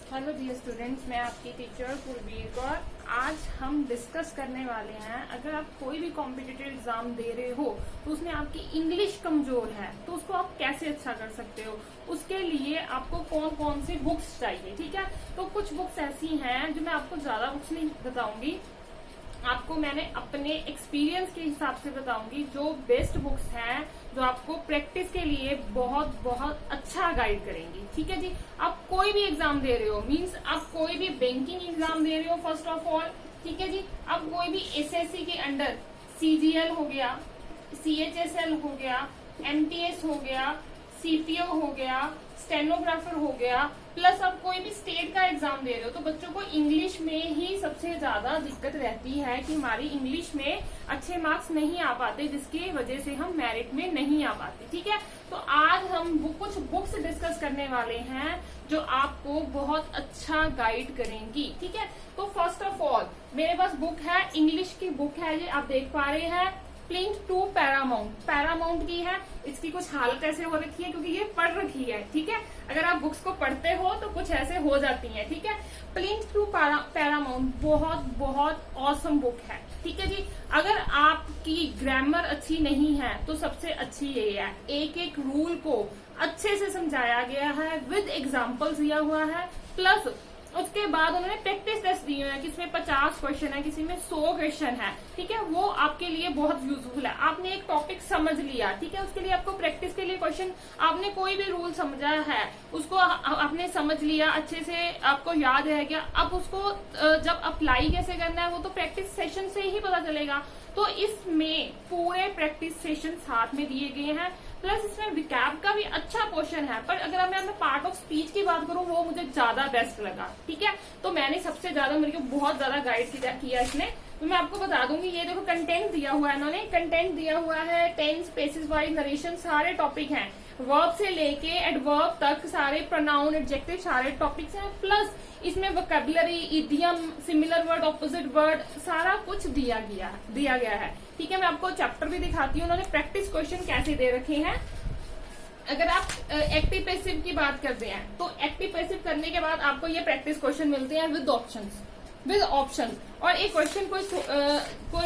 Hello dear students, मैं आपकी teacher Kulbir Kaur. आज हम डिस्कस करने वाले हैं, अगर आप कोई भी कॉम्पिटिटिव एग्जाम दे रहे हो तो उसमें आपकी इंग्लिश कमजोर है तो उसको आप कैसे अच्छा कर सकते हो। उसके लिए आपको कौन कौन सी बुक्स चाहिए, ठीक है। तो कुछ बुक्स ऐसी हैं जो मैं आपको ज्यादा बुक्स नहीं बताऊंगी, आपको मैंने अपने एक्सपीरियंस के हिसाब से बताऊंगी जो बेस्ट बुक्स हैं, जो आपको प्रैक्टिस के लिए बहुत बहुत अच्छा गाइड करेंगी, ठीक है जी। आप कोई भी एग्जाम दे रहे हो, मींस आप कोई भी बैंकिंग एग्जाम दे रहे हो फर्स्ट ऑफ ऑल, ठीक है जी। आप कोई भी एसएससी के अंडर सीजीएल हो गया, सीएचएसएल हो गया, एमटीएस हो गया, सीपीओ हो गया, स्टेनोग्राफर हो गया, प्लस आप कोई भी स्टेट का एग्जाम दे रहे हो तो बच्चों को इंग्लिश में ही सबसे ज्यादा दिक्कत रहती है कि हमारी इंग्लिश में अच्छे मार्क्स नहीं आ पाते, जिसकी वजह से हम मेरिट में नहीं आ पाते, ठीक है। तो आज हम कुछ बुक्स डिस्कस करने वाले हैं जो आपको बहुत अच्छा गाइड करेंगी, ठीक है। तो फर्स्ट ऑफ ऑल मेरे पास बुक है, इंग्लिश की बुक है, ये आप देख पा रहे हैं, प्लिंथ टू पैरामाउंट की है। इसकी कुछ हालत ऐसे हो रखी है क्योंकि ये पढ़ रखी है, ठीक है। अगर आप बुक्स को पढ़ते हो तो कुछ ऐसे हो जाती हैं, ठीक है। प्लिंथ टू पैरामाउंट बहुत बहुत ऑसम बुक है, ठीक है जी। अगर आपकी ग्रामर अच्छी नहीं है तो सबसे अच्छी ये है, एक एक रूल को अच्छे से समझाया गया है, विद एग्जाम्पल्स दिया हुआ है, प्लस उसके बाद उन्होंने प्रैक्टिस टेस्ट दिए हुए हैं, किसमें 50 क्वेश्चन है, किसी में 100 क्वेश्चन है, ठीक है। वो आपके लिए बहुत यूजफुल है। आपने एक टॉपिक समझ लिया, ठीक है, उसके लिए आपको प्रैक्टिस के लिए क्वेश्चन, आपने कोई भी रूल समझा है उसको आपने समझ लिया अच्छे से, आपको याद रह गया। अब उसको जब अप्लाई कैसे करना है वो तो प्रैक्टिस सेशन से ही पता चलेगा। तो इसमें पूरे प्रैक्टिस सेशन साथ में दिए गए हैं, प्लस इसमें विकैब का भी अच्छा पोर्शन है। पर अगर मैं पार्ट ऑफ स्पीच की बात करूं वो मुझे ज्यादा बेस्ट लगा, ठीक है। तो मैंने सबसे ज्यादा, मेरे को बहुत ज्यादा गाइड किया इसने। तो मैं आपको बता दूंगी, ये देखो कंटेंट दिया हुआ है, इन्होंने कंटेंट दिया हुआ है, टेंस, स्पेसिस वाइज नरेशन, सारे टॉपिक हैं, वर्ब से लेके एडवर्ब तक सारे, प्रोनाउन, एडजेक्टिव, सारे टॉपिक्स हैं। प्लस इसमें vocabulary, idiom, similar word, opposite word, सारा कुछ दिया गया है, ठीक है। मैं आपको चैप्टर भी दिखाती हूँ, उन्होंने प्रैक्टिस क्वेश्चन कैसे दे रखे हैं। अगर आप एक्टिव पैसिव की बात करते हैं तो एक्टिव पैसिव करने के बाद आपको ये प्रैक्टिस क्वेश्चन मिलते हैं विद ऑप्शन। और एक क्वेश्चन कोई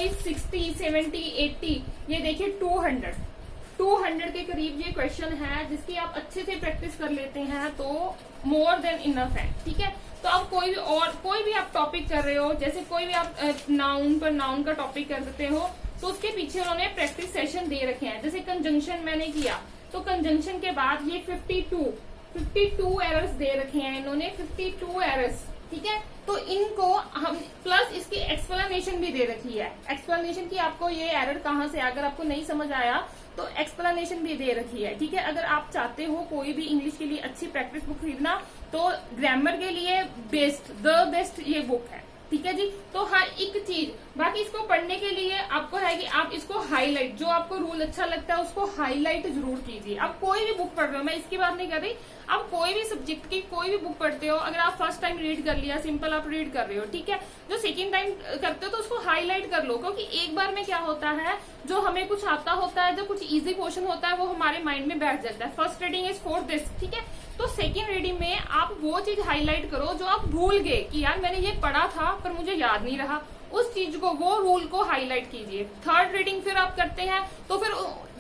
60, 70, 80, ये देखिए 200 के करीब ये क्वेश्चन है, जिसकी आप अच्छे से प्रैक्टिस कर लेते हैं तो मोर देन इनफ है, ठीक है। तो आप कोई भी आप टॉपिक कर रहे हो, जैसे कोई भी आप नाउन पर नाउन का टॉपिक कर देते हो तो उसके पीछे उन्होंने प्रैक्टिस सेशन दे रखे हैं। जैसे कंजंक्शन मैंने किया तो कंजंक्शन के बाद ये 52 एरर्स दे रखे हैं इन्होंने, 52 एरर्स, ठीक है। तो इनको हम प्लस इसकी एक्सप्लेनेशन भी दे रखी है, एक्सप्लेनेशन की आपको ये एरर कहाँ से, अगर आपको नहीं समझ आया तो एक्सप्लेनेशन भी दे रखी है, ठीक है। अगर आप चाहते हो कोई भी इंग्लिश के लिए अच्छी प्रैक्टिस बुक खरीदना तो ग्रामर के लिए द बेस्ट ये बुक है, ठीक है जी। तो हर एक चीज, बाकी इसको पढ़ने के लिए आपको है कि आप इसको हाईलाइट, जो आपको रूल अच्छा लगता है उसको हाईलाइट जरूर कीजिए। आप कोई भी बुक पढ़ रहे हो, मैं इसकी बात नहीं कर रही, आप कोई भी सब्जेक्ट की कोई भी बुक पढ़ते हो, अगर आप फर्स्ट टाइम रीड कर लिया, सिंपल आप रीड कर रहे हो, ठीक है, जो सेकंड टाइम करते हो तो उसको हाईलाइट कर लो, क्योंकि एक बार में क्या होता है, जो हमें कुछ आता होता है, जो कुछ इजी क्वेश्चन होता है वो हमारे माइंड में बैठ जाता है। First reading is for this, ठीक है। तो सेकेंड रीडिंग में आप वो चीज हाईलाइट करो जो आप भूल गए कि यार मैंने ये पढ़ा था पर मुझे याद नहीं रहा, उस चीज को, वो रूल को हाईलाइट कीजिए। थर्ड रीडिंग फिर आप करते हैं तो फिर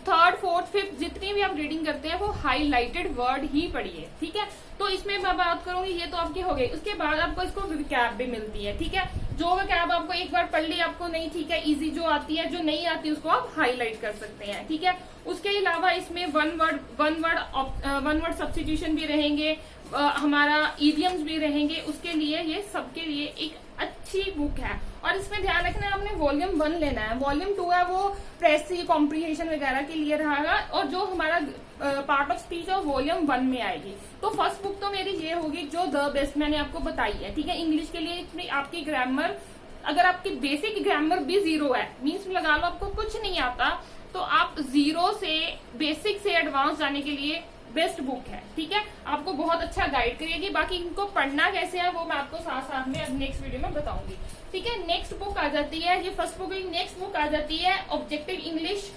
थर्ड, फोर्थ, फिफ्थ जितनी भी आप रीडिंग करते हैं वो हाईलाइटेड वर्ड ही पढ़िए, ठीक है। तो इसमें मैं बात करूंगी, ये तो आपकी हो गई। उसके बाद आपको इसको विकैब भी मिलती है, ठीक है। जो विकैब आपको एक बार पढ़ ली, आपको नहीं, ठीक है, इजी जो आती है, जो नहीं आती उसको आप हाईलाइट कर सकते हैं, ठीक है। उसके अलावा इसमें वन वर्ड सब्स्टिट्यूशन भी रहेंगे, हमारा इडियम्स भी रहेंगे, उसके लिए ये सबके लिए एक अच्छी बुक है। और इसमें ध्यान रखना है, आपने वॉल्यूम 1 लेना है, वॉल्यूम 2 है वो प्रेसी, कॉम्प्रिहेंशन वगैरह के लिए रहेगा, और जो हमारा पार्ट ऑफ स्पीच है वॉल्यूम 1 में आएगी। तो फर्स्ट बुक तो मेरी ये होगी जो द बेस्ट मैंने आपको बताई है, ठीक है। इंग्लिश के लिए इसमें आपकी ग्रामर, अगर आपकी बेसिक ग्रामर भी 0 है, मीन्स लगा लो आपको कुछ नहीं आता, तो आप 0 से बेसिक से एडवांस जाने के लिए बेस्ट बुक है, ठीक है। आपको बहुत अच्छा गाइड करेगी। बाकी इनको पढ़ना कैसे है वो मैं आपको साथ साथ में नेक्स्ट वीडियो में बताऊंगी, ठीक है। नेक्स्ट बुक आ जाती है, ये फर्स्ट बुक, नेक्स्ट बुक आ जाती है objective English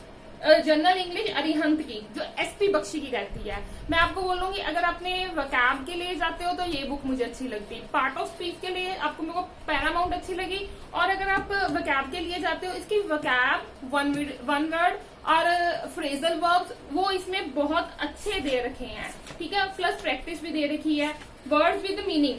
general English Arihant की, जो एसपी बख्शी की रहती है। मैं आपको बोलूंगी अगर आपने वकैब के लिए जाते हो तो ये बुक मुझे अच्छी लगती है। पार्ट ऑफ स्पीच के लिए आपको मेरे को पैरामाउंट अच्छी लगी, और अगर आप वकैब के लिए जाते हो इसकी वकैब, वन वर्ड और फ्रेजल वर्ब्स वो इसमें बहुत अच्छे दे रखे हैं, ठीक है। प्लस प्रैक्टिस भी दे रखी है, words with meaning,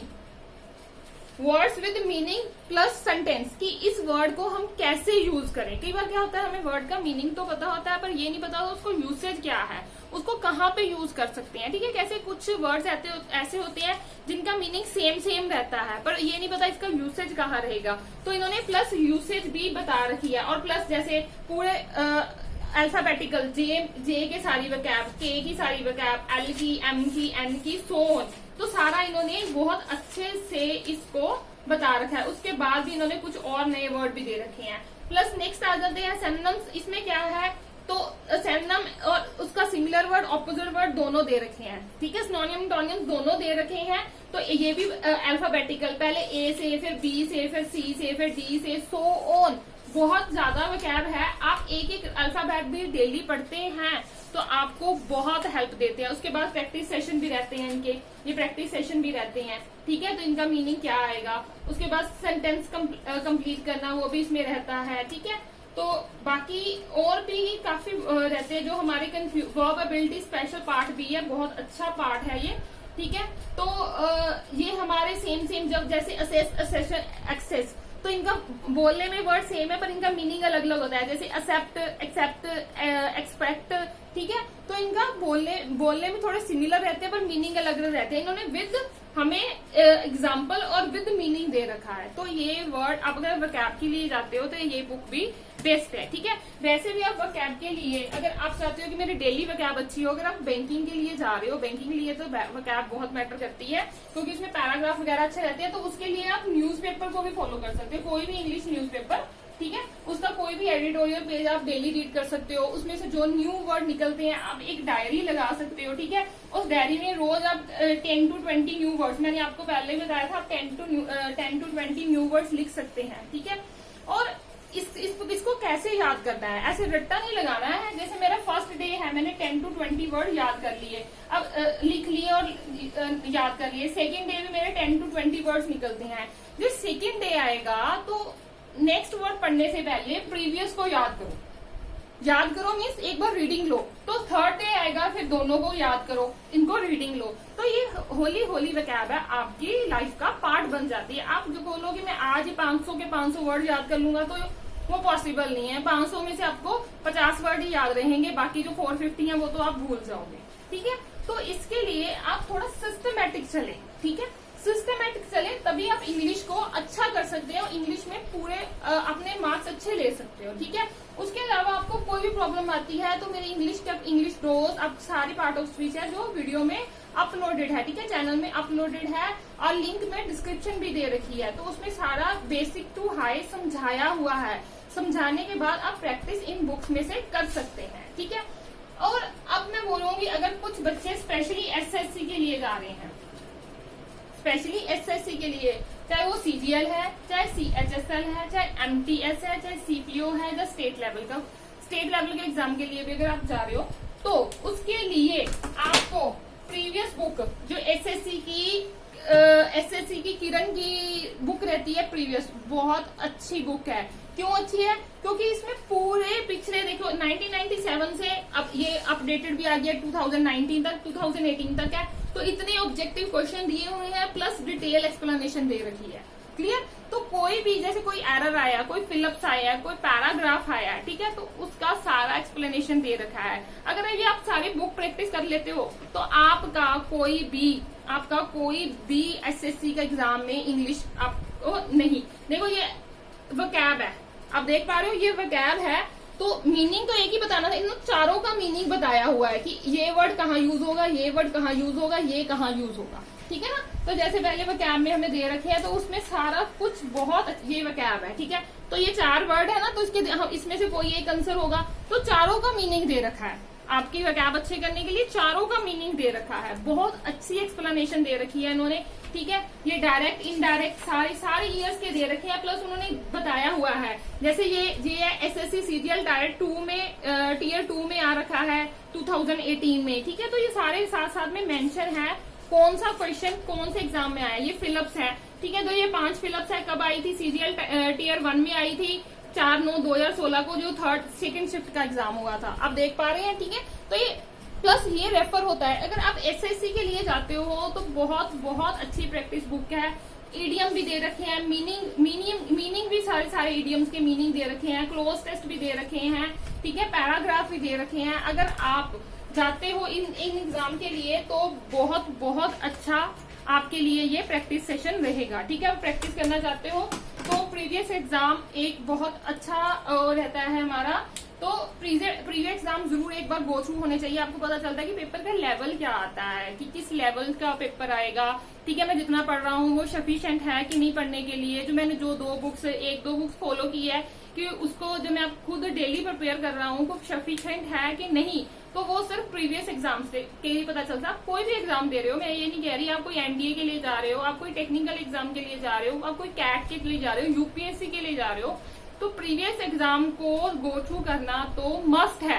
words with meaning plus sentence कि इस वर्ड को हम कैसे यूज करें। कई बार क्या होता है, हमें वर्ड का मीनिंग तो पता होता है पर ये नहीं पता होता उसको यूसेज क्या है, उसको कहाँ पे यूज कर सकते हैं, ठीक है। कैसे कुछ वर्ड्स ऐसे होते हैं जिनका मीनिंग सेम रहता है पर ये नहीं पता इसका यूसेज कहाँ रहेगा, तो इन्होंने प्लस यूसेज भी बता रखी है। और प्लस जैसे पूरे अल्फाबेटिकल जे के सारी वकैब, के की सारी वकैब, एल की, एम की, एन की, सो ऑन, तो सारा इन्होंने बहुत अच्छे से इसको बता रखा है। उसके बाद भी इन्होंने कुछ और नए वर्ड भी दे रखे हैं। प्लस नेक्स्ट आ जाते हैं सिनोनिम्स। इसमें क्या है, तो सिनोनिम और उसका सिंगुलर वर्ड, ऑपोजिट वर्ड दोनों दे रखे हैं, ठीक है। सिनोनिम टोनियम दोनों दे रखे हैं। तो ये भी अल्फाबेटिकल, पहले ए से, फिर बी से, फिर सी से, फिर डी से, सो ऑन, बहुत ज्यादा वकैब है। आप एक एक अल्फाबेट भी डेली पढ़ते हैं तो आपको बहुत हेल्प देते हैं। उसके बाद प्रैक्टिस सेशन भी रहते हैं इनके, ये प्रैक्टिस सेशन भी रहते हैं, ठीक है। तो इनका मीनिंग क्या आएगा, उसके बाद सेंटेंस कंप्लीट करना वो भी इसमें रहता है, ठीक है। तो बाकी और भी काफी रहते हैं जो हमारे वर्ब एबिलिटी स्पेशल पार्ट भी है, बहुत अच्छा पार्ट है ये, ठीक है। तो ये हमारे सेम जब जैसे असेस, असेशन, एक्सेस, तो इनका बोलने में वर्ड सेम है पर इनका मीनिंग अलग अलग होता है। जैसे एक्सेप्ट, एक्सेप्ट, एक्सपेक्ट, ठीक है। तो इनका बोलने में थोड़े सिमिलर रहते हैं पर मीनिंग अलग अलग रहते हैं। इन्होंने विद हमें एग्जाम्पल और विद मीनिंग दे रखा है। तो ये वर्ड आप अगर वकैब के लिए जाते हो तो ये बुक भी बेस्ट है, ठीक है। वैसे भी आप वकैब के लिए अगर आप चाहते हो कि मेरी डेली वकैब अच्छी हो, अगर आप बैंकिंग के लिए जा रहे हो, बैंकिंग के लिए तो वकैब बहुत मैटर करती है क्योंकि उसमें पैराग्राफ वगैरह अच्छे रहते हैं। तो उसके लिए आप न्यूज़पेपर को भी फॉलो कर सकते हो, कोई भी इंग्लिश न्यूज़पेपर, ठीक है। उसका कोई भी एडिटोरियल पेज आप डेली रीड कर सकते हो। उसमें से जो न्यू वर्ड निकलते हैं आप एक डायरी लगा सकते हो, ठीक है। उस डायरी में रोज आप 10 to 20 न्यू वर्ड्स, मैंने आपको पहले बताया था, आप 10 to 20 न्यू वर्ड्स लिख सकते हैं, ठीक है। और इसको कैसे याद करना है, ऐसे रट्टा नहीं लगाना है। जैसे मेरा फर्स्ट डे है, मैंने 10 to 20 वर्ड याद कर लिए, अब लिख लिए और याद कर लिए। सेकेंड डे में मेरे 10 to 20 वर्ड्स निकलते हैं। जो सेकेंड डे आएगा तो नेक्स्ट वर्ड पढ़ने से पहले प्रीवियस को याद करो। याद करो मीन्स एक बार रीडिंग लो, तो थर्ड डे आएगा फिर दोनों को याद करो, इनको रीडिंग लो। तो ये होली वकैब है, आपकी लाइफ का पार्ट बन जाती है। आप जो बोलोगे मैं आज ही 500 के 500 वर्ड याद कर लूंगा तो वो पॉसिबल नहीं है। 500 में से आपको 50 वर्ड ही याद रहेंगे, बाकी जो 450 है वो तो आप भूल जाओगे, ठीक है। तो इसके लिए आप थोड़ा सिस्टमेटिक चले, ठीक है। सिस्टमेटिक चले तभी आप इंग्लिश को अच्छा कर सकते हो, इंग्लिश में पूरे अपने मार्क्स अच्छे ले सकते हो, ठीक है। उसके अलावा आपको कोई भी प्रॉब्लम आती है तो मेरे इंग्लिश डोज अब सारी पार्ट ऑफ स्पीच है जो वीडियो में अपलोडेड है, ठीक है, चैनल में अपलोडेड है और लिंक में डिस्क्रिप्शन भी दे रखी है। तो उसमें सारा बेसिक टू हाई समझाया हुआ है। समझाने के बाद आप प्रैक्टिस इन बुक्स में से कर सकते हैं, ठीक है। और अब मैं बोलूंगी अगर कुछ बच्चे स्पेशली एसएससी के लिए जा रहे हैं, स्पेशली एसएससी के लिए, चाहे वो सीजीएल है, चाहे सीएचएसएल है, चाहे एमटीएस है, चाहे सीपीओ है, या स्टेट लेवल के एग्जाम के लिए भी अगर आप जा रहे हो तो उसके लिए आपको प्रीवियस बुक जो एसएससी की किरण की बुक रहती है प्रीवियस, बहुत अच्छी बुक है। क्यों अच्छी है? क्योंकि इसमें पूरे पिछले देखो 1997 से अब ये अपडेटेड भी आ गया 2019 तक, 2018 तक है। तो इतने ऑब्जेक्टिव क्वेश्चन दिए हुए हैं प्लस डिटेल एक्सप्लेनेशन दे रखी है, क्लियर। तो कोई भी जैसे कोई एरर आया, कोई फिलअप्स आया, कोई पैराग्राफ आया, ठीक है, तो उसका सारा एक्सप्लेनेशन दे रखा है। अगर ये आप सारी बुक प्रैक्टिस कर लेते हो तो आपका कोई भी एसएससी का एग्जाम में इंग्लिश आपको नहीं, देखो ये वकैब है, आप देख पा रहे हो ये वकैब है, तो मीनिंग तो एक ही बताना था। इन चारों का मीनिंग बताया हुआ है कि ये वर्ड कहाँ यूज होगा, ये वर्ड कहाँ यूज होगा, ये कहाँ यूज होगा, ठीक है ना। तो जैसे पहले वकैब में हमें दे रखे हैं तो उसमें सारा कुछ बहुत ये वकैब है, ठीक है। तो ये 4 वर्ड है ना, तो इसमें से कोई एक आंसर होगा, तो चारों का मीनिंग दे रखा है। आपकी वकैब अच्छे करने के लिए चारों का मीनिंग दे रखा है, बहुत अच्छी एक्सप्लेनेशन दे रखी है इन्होंने, ठीक है। ये डायरेक्ट इनडायरेक्ट सारे ईयर्स के दे रखे हैं, प्लस उन्होंने बताया हुआ है। जैसे ये एसएससी सीजीएल टीयर 2 में आ रखा है 2018 में, ठीक है। तो ये सारे साथ साथ में मेंशन है कौन सा क्वेश्चन कौन से एग्जाम में आया। ये फिलअप्स है, ठीक है। तो ये 5 फिलअप्स है, कब आई थी? सीजीएल टीयर 1 में आई थी 4/9/2016 को, जो सेकंड शिफ्ट का एग्जाम हुआ था। आप देख पा रहे हैं, ठीक है। तो ये प्लस ये रेफर होता है। अगर आप एसएससी के लिए जाते हो तो बहुत बहुत अच्छी प्रैक्टिस बुक है। ईडीएम भी दे रखे हैं, मीनिंग भी सारे ईडीएम्स के मीनिंग दे रखे हैं, क्लोज टेस्ट भी दे रखे हैं, ठीक है। पैराग्राफ भी दे रखे हैं। अगर आप जाते हो इन एग्जाम के लिए तो बहुत बहुत अच्छा आपके लिए ये प्रैक्टिस सेशन रहेगा, ठीक है। आप प्रैक्टिस करना चाहते हो तो प्रीवियस एग्जाम एक बहुत अच्छा रहता है हमारा। तो प्रीवियस एग्जाम जरूर एक बार गो थ्रू होने चाहिए। आपको पता चलता है कि पेपर का लेवल क्या आता है, कि किस लेवल का पेपर आएगा, ठीक है। मैं जितना पढ़ रहा हूँ वो सफिशिएंट है कि नहीं पढ़ने के लिए। जो मैंने जो 1-2 बुक्स फॉलो की है कि उसको जो मैं खुद डेली प्रिपेयर कर रहा हूँ वो सफिशिएंट है कि नहीं, तो वो सिर्फ प्रीवियस एग्जाम से के लिए पता चलता है। आप कोई भी एग्जाम दे रहे हो, मैं ये नहीं कह रही आप कोई एनडीए के लिए जा रहे हो, आप कोई टेक्निकल एग्जाम के लिए जा रहे हो, आप कोई कैट के लिए जा रहे हो, यूपीएससी के लिए जा रहे हो, तो प्रीवियस एग्जाम को गो थ्रू करना तो मस्ट है,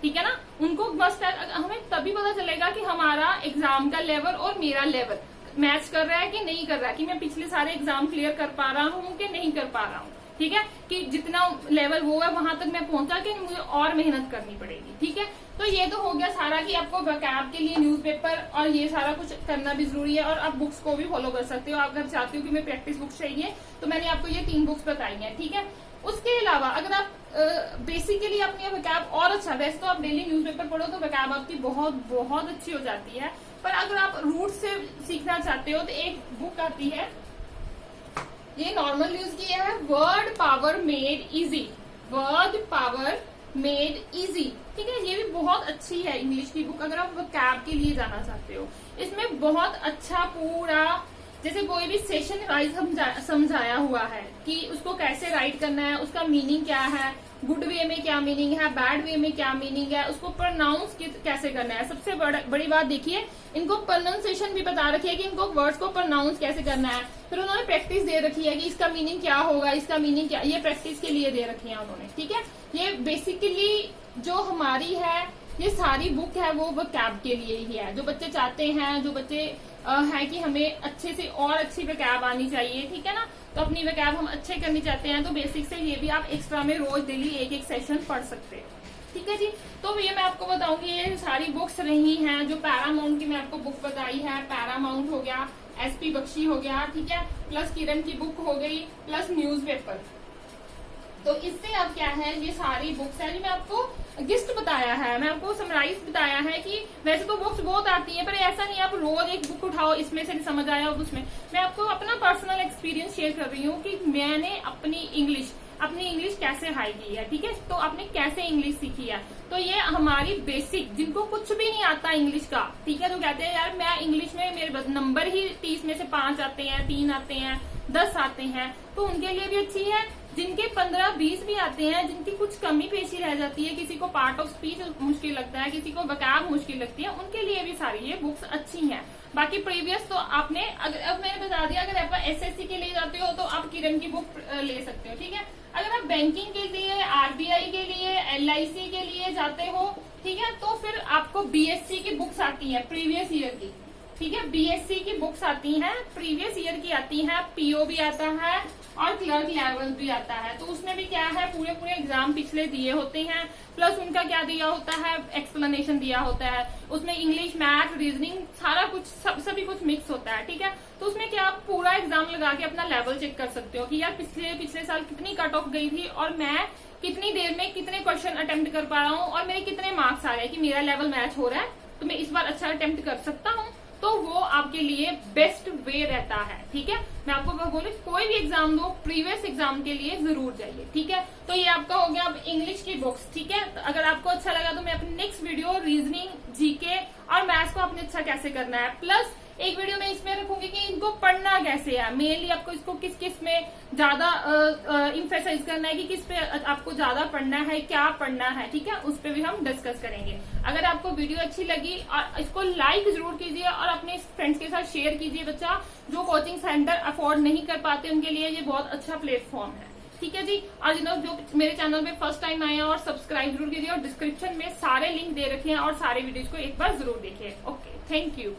ठीक है ना। उनको मस्ट है। हमें तभी पता चलेगा कि हमारा एग्जाम का लेवल और मेरा लेवल मैच कर रहा है कि नहीं कर रहा है, कि मैं पिछले सारे एग्जाम क्लियर कर पा रहा हूँ कि नहीं कर पा रहा हूँ, ठीक है। कि जितना लेवल वो है वहां तक मैं पहुंचा कि मुझे और मेहनत करनी पड़ेगी, ठीक है। तो ये तो हो गया सारा कि आपको वोकैब के लिए न्यूज़पेपर और ये सारा कुछ करना भी जरूरी है। और आप बुक्स को भी फॉलो कर सकते हो। आप अगर चाहते हो कि मैं प्रैक्टिस बुक्स चाहिए तो मैंने आपको ये 3 बुक्स बताई हैं, ठीक है। उसके अलावा अगर आप बेसिकली अपनी वोकैब और अच्छा, वैसे तो आप डेली न्यूज़पेपर पढ़ो तो वोकैब आपकी बहुत बहुत अच्छी हो जाती है, पर अगर आप रूट से सीखना चाहते हो तो एक बुक आती है, ये नॉर्मल यूज की है, word power made easy, word power made easy, ठीक है। ये भी बहुत अच्छी है इंग्लिश की बुक अगर आप वोकैब के लिए जाना चाहते हो। इसमें बहुत अच्छा पूरा जैसे कोई भी सेशन वाइज समझाया हुआ है कि उसको कैसे राइट करना है, उसका मीनिंग क्या है, गुड वे में क्या मीनिंग है, बैड वे में क्या मीनिंग है, उसको प्रोनाउंस कैसे करना है। सबसे बड़ी बात देखिए, इनको प्रोनाउंसिएशन भी बता रखी है कि इनको वर्ड्स को प्रोनाउंस कैसे करना है। फिर उन्होंने प्रैक्टिस दे रखी है कि इसका मीनिंग क्या होगा, इसका मीनिंग क्या, ये प्रैक्टिस के लिए दे रखी है उन्होंने, ठीक है। ये बेसिकली जो हमारी है ये सारी बुक है वो वोकैब के लिए ही है। जो बच्चे चाहते हैं, जो बच्चे है कि हमें अच्छे से और अच्छी वोकैब आनी चाहिए, ठीक है ना, तो अपनी वोकैब हम अच्छे करनी चाहते हैं तो बेसिक से ये भी आप एक्स्ट्रा में रोज डेली एक सेशन पढ़ सकते हैं, ठीक है जी। तो ये मैं आपको बताऊंगी ये सारी बुक्स रही हैं। जो पैरामाउंट की मैं आपको बुक बताई है, पैरामाउंट हो गया, एसपी बख्शी हो गया, ठीक है, प्लस किरण की बुक हो गई, प्लस न्यूज़पेपर। तो इससे अब क्या है, ये सारी बुक्स है जो मैं आपको गिस्ट बताया है, मैं आपको समराइज बताया है कि वैसे तो बुक्स बहुत आती हैं पर ऐसा नहीं आप रोज एक बुक उठाओ इसमें से समझ आया उसमें। मैं आपको अपना पर्सनल एक्सपीरियंस शेयर कर रही हूँ कि मैंने अपनी इंग्लिश कैसे हाई की है, ठीक है। तो आपने कैसे इंग्लिश सीखी है, तो ये हमारी बेसिक, जिनको कुछ भी नहीं आता इंग्लिश का, ठीक है, तो कहते हैं यार मैं इंग्लिश में मेरे नंबर ही 30 में से 5 आते हैं, 3 आते हैं, 10 आते हैं, तो उनके लिए भी अच्छी है। जिनके 15-20 भी आते हैं, जिनकी कुछ कमी पेशी रह जाती है, किसी को पार्ट ऑफ स्पीच मुश्किल लगता है, किसी को वोकैब मुश्किल लगती है, उनके लिए भी सारी ये बुक्स अच्छी हैं। बाकी प्रीवियस तो आपने अब मैंने बता दिया, अगर आप एसएससी के लिए जाते हो तो आप किरण की बुक ले सकते हो, ठीक है। अगर आप बैंकिंग के लिए, आरबीआई के लिए, एलआईसी के लिए जाते हो, ठीक है, तो फिर आपको बीएससी की बुक्स आती है प्रीवियस ईयर की, ठीक है। बीएससी की बुक्स आती हैं, प्रीवियस ईयर की आती है, पीओ भी आता है और क्लर्क लेवल भी आता है। तो उसमें भी क्या है, पूरे एग्जाम पिछले दिए होते हैं, प्लस उनका क्या दिया होता है, एक्सप्लेनेशन दिया होता है। उसमें इंग्लिश, मैथ, रीजनिंग सारा कुछ सभी कुछ मिक्स होता है, ठीक है। तो उसमें क्या आप पूरा एग्जाम लगा के अपना लेवल चेक कर सकते हो कि यार पिछले साल कितनी कट ऑफ गई थी और मैं कितनी देर में कितने क्वेश्चन अटेम्प्ट कर पा रहा हूँ और मेरे कितने मार्क्स आ रहे हैं, कि मेरा लेवल मैच हो रहा है तो मैं इस बार अच्छा अटेम्प्ट कर सकता हूँ। तो वो आपके लिए बेस्ट वे रहता है, ठीक है। मैं आपको बोलूं कोई भी एग्जाम दो, प्रीवियस एग्जाम के लिए जरूर जाइए, ठीक है। तो ये आपका हो गया अब इंग्लिश की बुक्स, ठीक है। तो अगर आपको अच्छा लगा तो मैं अपनी नेक्स्ट वीडियो रीजनिंग, जीके और मैथ्स को आपने अच्छा कैसे करना है, प्लस एक वीडियो में इसमें रखूंगी कि इनको पढ़ना कैसे है, मेनली आपको इसको किस किस में ज्यादा इम्फेसाइज करना है कि किस पे आपको ज्यादा पढ़ना है, क्या पढ़ना है, ठीक है, उस पर भी हम डिस्कस करेंगे। अगर आपको वीडियो अच्छी लगी और इसको लाइक जरूर कीजिए और अपने फ्रेंड्स के साथ शेयर कीजिए। बच्चा जो कोचिंग सेंटर अफोर्ड नहीं कर पाते उनके लिए ये बहुत अच्छा प्लेटफॉर्म है, ठीक है जी। और जो मेरे चैनल में फर्स्ट टाइम आए हैं और सब्सक्राइब जरूर कीजिए और डिस्क्रिप्शन में सारे लिंक दे रखे हैं और सारे वीडियोज को एक बार जरूर देखिए। Okay, thank you.